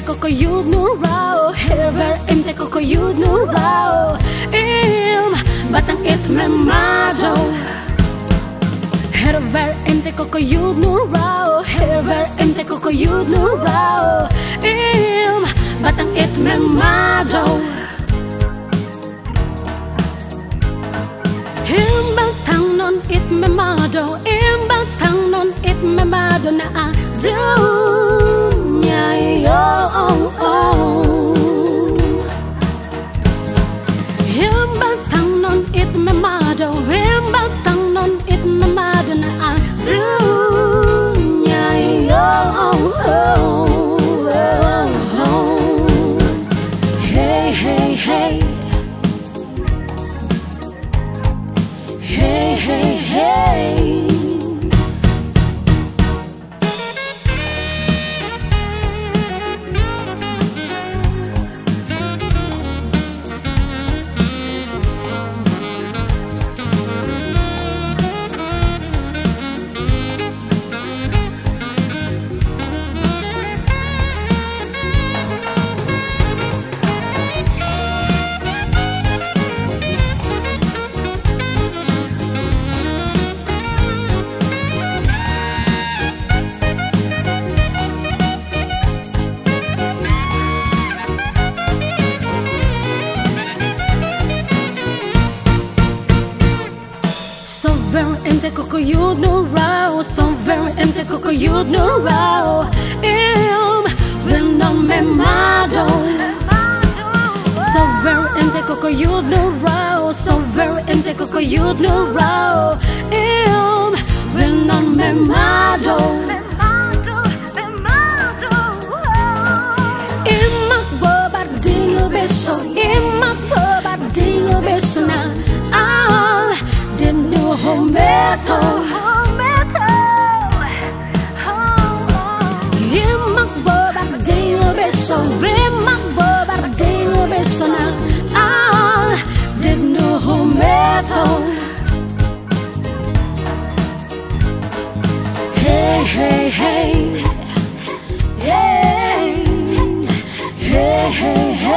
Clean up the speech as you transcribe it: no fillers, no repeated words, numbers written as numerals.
KOKOYUT NUHU ROA, Herver ente KOKOYUT NUHU ROA, Im batang it memado. Herver ente KOKOYUT NUHU ROA, Herver ente KOKOYUT NUHU ROA, Im batang it memado. Im batang non it memado, im batang non it memado na adunya yo. Im batang non it memado, im batang non it memado na adunya yo. Hey hey hey. Hey, hey, hey. KOKOYUT NUHU ROA, so very ente KOKOYUT NUHU ROA, Im venom memado. So very ente KOKOYUT NUHU ROA, so very ente KOKOYUT NUHU ROA, Im venom memado. Imak bobardinho beso, imak bobardinho beso na nuhu meto. Imak bobardinho beso, imak bobardinho beso na nuhu meto. Hey hey hey. Hey hey hey.